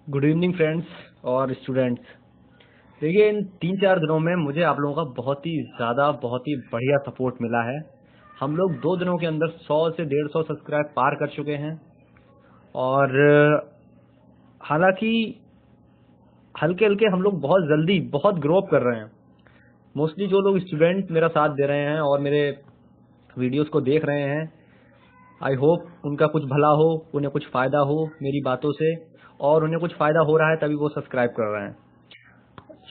Good evening friends और students. देखिए, इन 3-4 दिनों में मुझे आप लोगों का बहुत ही ज़्यादा बहुत ही बढ़िया सपोर्ट मिला है। हम लोग 2 दिनों के अंदर 100 से 150 सब्सक्राइब पार कर चुके हैं और हालांकि हल्के हल्के हम लोग बहुत जल्दी बहुत ग्रो अप कर रहे हैं। मोस्टली जो लोग स्टूडेंट मेरा साथ दे रहे हैं और मेरे वीडियोस को देख रहे हैं, आई होप उनका कुछ भला हो, उन्हें कुछ फ़ायदा हो मेरी बातों से, और उन्हें कुछ फ़ायदा हो रहा है तभी वो सब्सक्राइब कर रहे हैं।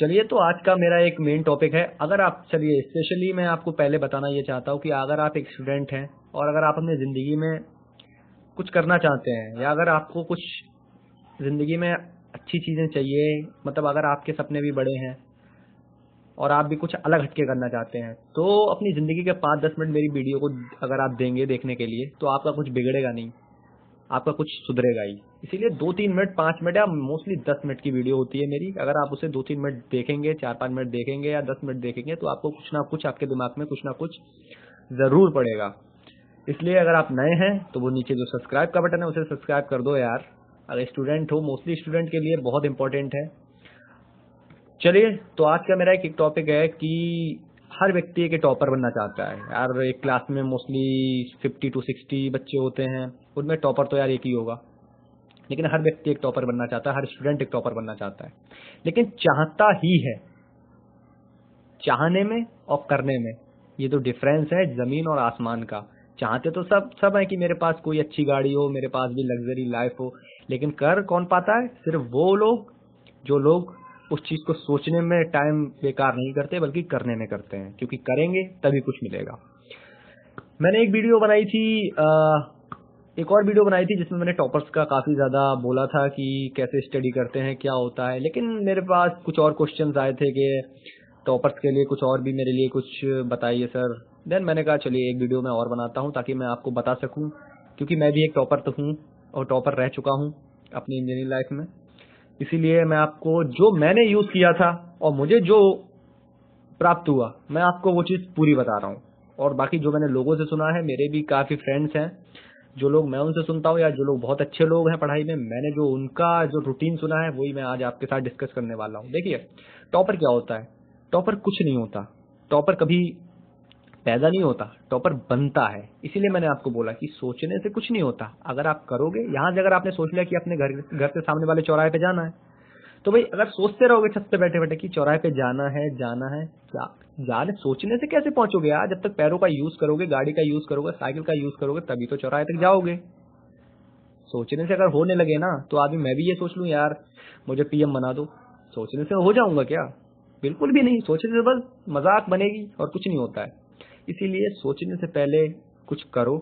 चलिए, तो आज का मेरा एक मेन टॉपिक है। अगर आप चलिए स्पेशली मैं आपको पहले बताना ये चाहता हूँ कि अगर आप एक स्टूडेंट हैं और अगर आप अपनी ज़िंदगी में कुछ करना चाहते हैं या अगर आपको कुछ ज़िंदगी में अच्छी चीज़ें चाहिए, मतलब अगर आपके सपने भी बड़े हैं और आप भी कुछ अलग हटके करना चाहते हैं, तो अपनी ज़िंदगी के 5-10 मिनट मेरी वीडियो को अगर आप देंगे देखने के लिए तो आपका कुछ बिगड़ेगा नहीं, आपका कुछ सुधरेगा ही। इसीलिए 2-3 मिनट 5 मिनट या मोस्टली 10 मिनट की वीडियो होती है मेरी। अगर आप उसे 2-3 मिनट देखेंगे, 4-5 मिनट देखेंगे या 10 मिनट देखेंगे तो आपको कुछ ना कुछ आपके दिमाग में कुछ ना कुछ जरूर पड़ेगा। इसलिए अगर आप नए हैं तो वो नीचे जो सब्सक्राइब का बटन है उसे सब्सक्राइब कर दो यार। अगर स्टूडेंट हो, मोस्टली स्टूडेंट के लिए बहुत इंपॉर्टेंट है। चलिए, तो आज का मेरा एक टॉपिक है कि हर व्यक्ति एक टॉपर बनना चाहता है यार। एक क्लास में मोस्टली 50 to 60 बच्चे होते हैं, उनमें टॉपर तो यार एक ही होगा, लेकिन हर व्यक्ति एक टॉपर बनना चाहता है, हर स्टूडेंट एक टॉपर बनना चाहता है, लेकिन चाहता ही है। चाहने में और करने में ये तो डिफरेंस है जमीन और आसमान का। चाहते तो सब है कि मेरे पास कोई अच्छी गाड़ी हो, मेरे पास भी लग्जरी लाइफ हो, लेकिन कर कौन पाता है? सिर्फ वो लोग जो लोग उस चीज को सोचने में टाइम बेकार नहीं करते बल्कि करने में करते हैं, क्योंकि करेंगे तभी कुछ मिलेगा। मैंने एक वीडियो बनाई थी, एक और वीडियो बनाई थी जिसमें मैंने टॉपर्स का काफ़ी ज़्यादा बोला था कि कैसे स्टडी करते हैं, क्या होता है, लेकिन मेरे पास कुछ और क्वेश्चंस आए थे कि टॉपर्स के लिए कुछ और भी मेरे लिए कुछ बताइए सर। देन मैंने कहा चलिए एक वीडियो मैं और बनाता हूँ ताकि मैं आपको बता सकूँ, क्योंकि मैं भी एक टॉपर तो हूँ और टॉपर रह चुका हूँ अपनी इंजीनियरिंग लाइफ में। इसीलिए मैं आपको जो मैंने यूज़ किया था और मुझे जो प्राप्त हुआ, मैं आपको वो चीज़ पूरी बता रहा हूँ। और बाकी जो मैंने लोगों से सुना है, मेरे भी काफ़ी फ्रेंड्स हैं जो लोग मैं उनसे सुनता हूँ या जो लोग बहुत अच्छे लोग हैं पढ़ाई में, मैंने जो उनका जो रूटीन सुना है वही मैं आज आपके साथ डिस्कस करने वाला हूँ। देखिए, टॉपर क्या होता है? टॉपर कुछ नहीं होता। टॉपर कभी पैदा नहीं होता, टॉपर बनता है। इसीलिए मैंने आपको बोला कि सोचने से कुछ नहीं होता। अगर आप करोगे, यहाँ से अगर आपने सोच लिया कि अपने घर से सामने वाले चौराहे पे जाना है, तो भाई अगर सोचते रहोगे छत पे बैठे बैठे कि चौराहे पे जाना है क्या, जाने सोचने से कैसे पहुंचोगे यार? जब तक पैरों का यूज करोगे, गाड़ी का यूज करोगे, साइकिल का यूज करोगे, तभी तो चौराहे तक जाओगे। सोचने से अगर होने लगे ना तो आदमी, मैं भी ये सोच लूं यार मुझे पीएम बना दो, सोचने से हो जाऊंगा क्या? बिल्कुल भी नहीं। सोचने से बस मजाक बनेगी और कुछ नहीं होता है। इसीलिए सोचने से पहले कुछ करो,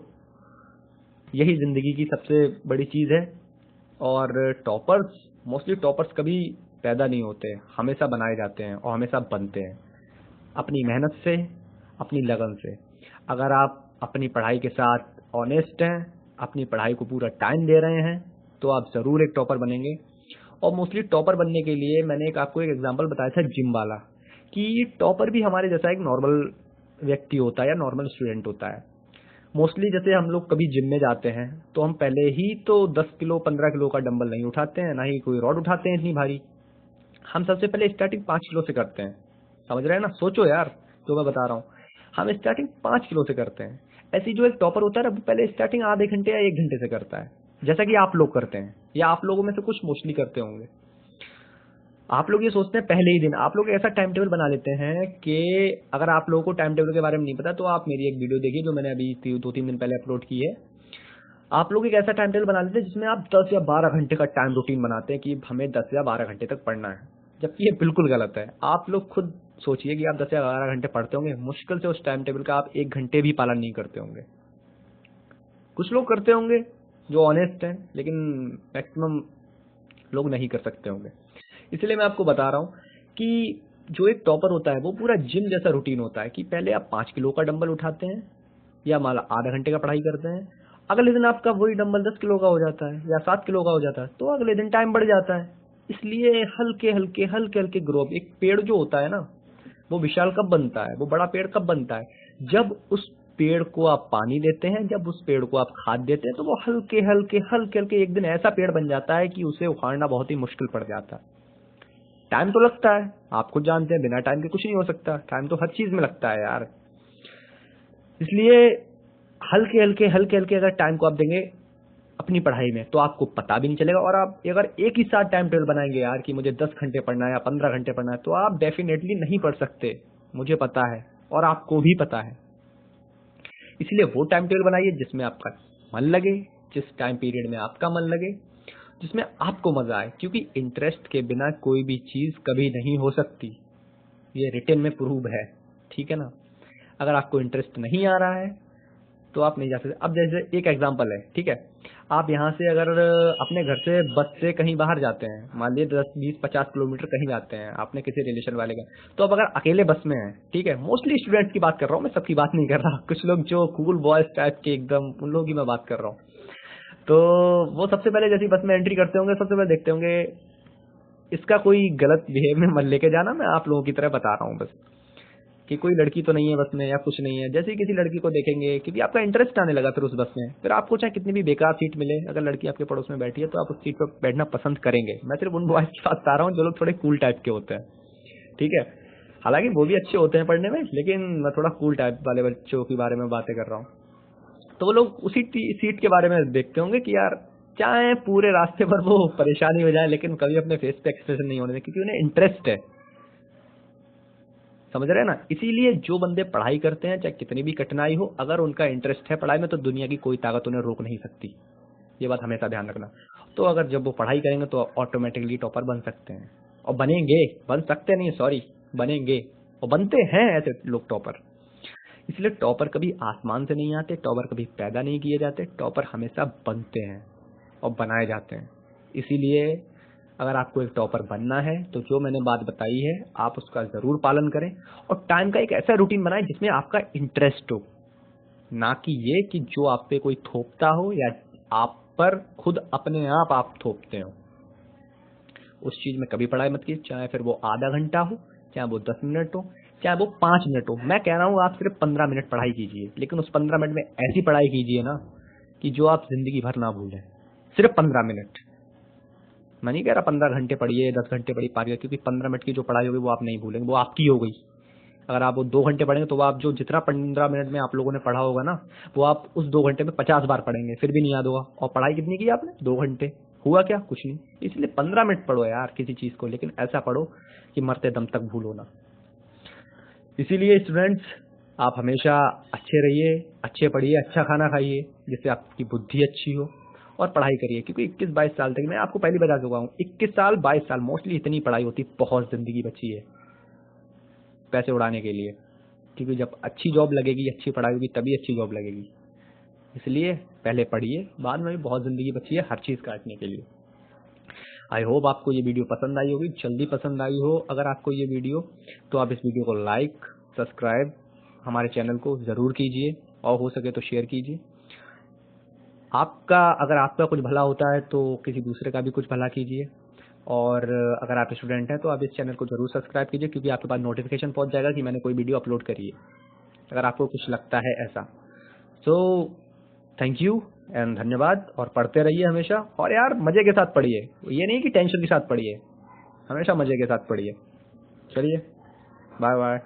यही जिंदगी की सबसे बड़ी चीज है। और टॉपर्स, मोस्टली टॉपर्स कभी पैदा नहीं होते, हमेशा बनाए जाते हैं और हमेशा बनते हैं अपनी मेहनत से, अपनी लगन से। अगर आप अपनी पढ़ाई के साथ ऑनेस्ट हैं, अपनी पढ़ाई को पूरा टाइम दे रहे हैं, तो आप जरूर एक टॉपर बनेंगे। और मोस्टली टॉपर बनने के लिए मैंने आपको एक एग्जांपल बताया था जिम वाला, कि टॉपर भी हमारे जैसा एक नॉर्मल व्यक्ति होता है या नॉर्मल स्टूडेंट होता है। मोस्टली जैसे हम लोग कभी जिम में जाते हैं तो हम पहले ही तो 10 किलो 15 किलो का डंबल नहीं उठाते हैं, ना ही कोई रॉड उठाते हैं इतनी भारी। हम सबसे पहले स्टार्टिंग 5 किलो से करते हैं। समझ रहे हैं ना? सोचो यार जो मैं बता रहा हूँ, हम स्टार्टिंग 5 किलो से करते हैं। ऐसी जो एक टॉपर होता है ना, वो पहले स्टार्टिंग आधे घंटे या 1 घंटे से करता है, जैसा कि आप लोग करते हैं या आप लोगों में से कुछ मोस्टली करते होंगे। आप लोग ये सोचते हैं पहले ही दिन, आप लोग ऐसा टाइम टेबल बना लेते हैं कि अगर आप लोगों को टाइम टेबल के बारे में नहीं पता तो आप मेरी एक वीडियो देखिए जो मैंने अभी 2-3 दिन पहले अपलोड की है। आप लोग एक ऐसा टाइम टेबल बना लेते हैं जिसमें आप 10 या 12 घंटे का टाइम रूटीन बनाते हैं कि हमें 10 या 12 घंटे तक पढ़ना है, जबकि ये बिल्कुल गलत है। आप लोग खुद सोचिए कि आप 10 या 12 घंटे पढ़ते होंगे, मुश्किल से उस टाइम टेबल का आप 1 घंटे भी पालन नहीं करते होंगे। कुछ लोग करते होंगे जो ऑनेस्ट हैं, लेकिन मैक्सिमम लोग नहीं कर सकते होंगे। इसलिए मैं आपको बता रहा हूँ कि जो एक टॉपर होता है वो पूरा जिम जैसा रूटीन होता है कि पहले आप 5 किलो का डंबल उठाते हैं या मान लो आधा घंटे का पढ़ाई करते हैं, अगले दिन आपका वही डंबल 10 किलो का हो जाता है या 7 किलो का हो जाता है, तो अगले दिन टाइम बढ़ जाता है। इसलिए हल्के हल्के हल्के हल्के ग्रो एक पेड़ जो होता है ना, वो विशाल कब बनता है, वो बड़ा पेड़ कब बनता है? जब उस पेड़ को आप पानी देते हैं, जब उस पेड़ को आप खाद देते हैं, तो वो हल्के हल्के हल्के हल्के एक दिन ऐसा पेड़ बन जाता है कि उसे उखाड़ना बहुत ही मुश्किल पड़ जाता है। टाइम तो लगता है, आप खुद जानते हैं, बिना टाइम के कुछ नहीं हो सकता। टाइम तो हर चीज में लगता है यार। इसलिए हल्के हल्के हल्के हल्के अगर टाइम को आप देंगे अपनी पढ़ाई में, तो आपको पता भी नहीं चलेगा। और आप अगर एक ही साथ टाइम टेबल बनाएंगे यार कि मुझे 10 घंटे पढ़ना है या 15 घंटे पढ़ना है, तो आप डेफिनेटली नहीं पढ़ सकते, मुझे पता है और आपको भी पता है। इसलिए वो टाइम टेबल बनाइए जिसमें आपका मन लगे, जिस टाइम पीरियड में आपका मन लगे, जिसमें आपको मजा आए, क्योंकि इंटरेस्ट के बिना कोई भी चीज कभी नहीं हो सकती। ये रिटन में प्रूव है, ठीक है ना। अगर आपको इंटरेस्ट नहीं आ रहा है तो आप नहीं जा सकते। अब जैसे एक एग्जांपल है, ठीक है, आप यहाँ से अगर अपने घर से बस से कहीं बाहर जाते हैं, मान लीजिए 10 20 50 किलोमीटर कहीं जाते हैं, आपने किसी रिलेशन वाले का, तो अब अगर अकेले बस में हैं, ठीक है, मोस्टली स्टूडेंट्स की बात कर रहा हूँ मैं, सबकी बात नहीं कर रहा, कुछ लोग जो कूल बॉयज टाइप के एकदम, उन लोगों की मैं बात कर रहा हूँ। तो वो सबसे पहले जैसे बस में एंट्री करते होंगे, सबसे पहले देखते होंगे इसका कोई गलत बिहेव में मत लेके जाना, मैं आप लोगों की तरह बता रहा हूँ बस, कि कोई लड़की तो नहीं है बस में या कुछ नहीं है। जैसे ही किसी लड़की को देखेंगे, क्योंकि आपका इंटरेस्ट आने लगा फिर उस बस में, फिर आपको चाहे कितनी भी बेकार सीट मिले, अगर लड़की आपके पड़ोस में बैठी है तो आप उस सीट पर बैठना पसंद करेंगे। मैं सिर्फ उन बॉयज की बात बता रहा हूँ जो लोग थोड़े कूल टाइप के होते हैं, ठीक है, हालांकि वो भी अच्छे होते हैं पढ़ने में, लेकिन मैं थोड़ा कूल टाइप वाले बच्चों के बारे में बातें कर रहा हूँ। तो वो लोग उसी सीट के बारे में देखते होंगे कि यार चाहे पूरे रास्ते पर वो परेशानी हो जाए, लेकिन कभी अपने फेस पे एक्सप्रेशन नहीं होने दें, क्योंकि उन्हें इंटरेस्ट है। समझ रहे हैं ना। इसीलिए जो बंदे पढ़ाई करते हैं, चाहे कितनी भी कठिनाई हो, अगर उनका इंटरेस्ट है पढ़ाई में, तो दुनिया की कोई ताकत उन्हें रोक नहीं सकती। ये बात हमेशा ध्यान रखना। तो अगर जब वो पढ़ाई करेंगे तो ऑटोमेटिकली टॉपर बन सकते हैं, और बनेंगे, बन सकते नहीं, सॉरी, बनेंगे और बनते हैं ऐसे लोग टॉपर। इसलिए टॉपर कभी आसमान से नहीं आते, टॉपर कभी पैदा नहीं किए जाते, टॉपर हमेशा बनते हैं और बनाए जाते हैं। इसीलिए अगर आपको एक टॉपर बनना है तो जो मैंने बात बताई है आप उसका जरूर पालन करें, और टाइम का एक ऐसा रूटीन बनाएं जिसमें आपका इंटरेस्ट हो, ना कि ये कि जो आप पे कोई थोपता हो या आप पर खुद अपने आप थोपते हो। उस चीज में कभी पढ़ाई मत कीजिए, चाहे फिर वो आधा घंटा हो, चाहे वो 10 मिनट हो, चाहे वो 5 मिनट हो। मैं कह रहा हूँ आप सिर्फ 15 मिनट पढ़ाई कीजिए, लेकिन उस 15 मिनट में ऐसी पढ़ाई कीजिए ना कि जो आप जिंदगी भर ना भूलें। सिर्फ 15 मिनट, मैं नहीं कह रहा 15 घंटे पढ़िए, 10 घंटे पढ़िए, पार, क्योंकि 15 मिनट की जो पढ़ाई होगी वो आप नहीं भूलेंगे, वो आपकी हो गई। अगर आप वो 2 घंटे पढ़ेंगे तो वो आप जो जितना 15 मिनट में आप लोगों ने पढ़ा होगा ना, वो आप उस 2 घंटे में 50 बार पढ़ेंगे, फिर भी नहीं याद होगा। और पढ़ाई कितनी की आपने? 2 घंटे। हुआ क्या? कुछ नहीं। इसलिए 15 मिनट पढ़ो यार किसी चीज को, लेकिन ऐसा पढ़ो कि मरते दम तक भूलो ना। इसीलिए स्टूडेंट्स, आप हमेशा अच्छे रहिए, अच्छे पढ़िए, अच्छा खाना खाइए जिससे आपकी बुद्धि अच्छी हो, और पढ़ाई करिए, क्योंकि 21-22 साल तक, मैं आपको पहले बता चुका हूँ, 21 साल 22 साल मोस्टली इतनी पढ़ाई होती, बहुत जिंदगी बची है पैसे उड़ाने के लिए। क्योंकि जब अच्छी जॉब लगेगी, अच्छी पढ़ाई होगी, तभी अच्छी जॉब लगेगी। इसलिए पहले पढ़िए, बाद में भी बहुत जिंदगी बची है हर चीज काटने के लिए। आई होप आपको ये वीडियो पसंद आई होगी, जल्दी पसंद आई हो अगर आपको ये वीडियो, तो आप इस वीडियो को लाइक, सब्सक्राइब हमारे चैनल को जरूर कीजिए, और हो सके तो शेयर कीजिए। अगर आपका कुछ भला होता है तो किसी दूसरे का भी कुछ भला कीजिए। और अगर आप स्टूडेंट हैं तो आप इस चैनल को जरूर सब्सक्राइब कीजिए, क्योंकि आपके पास नोटिफिकेशन पहुंच जाएगा कि मैंने कोई वीडियो अपलोड करी है, अगर आपको कुछ लगता है ऐसा। सो थैंक यू एंड धन्यवाद, और पढ़ते रहिए हमेशा, और यार मजे के साथ पढ़िए, ये नहीं कि टेंशन के साथ पढ़िए, हमेशा मजे के साथ पढ़िए। चलिए, बाय बाय।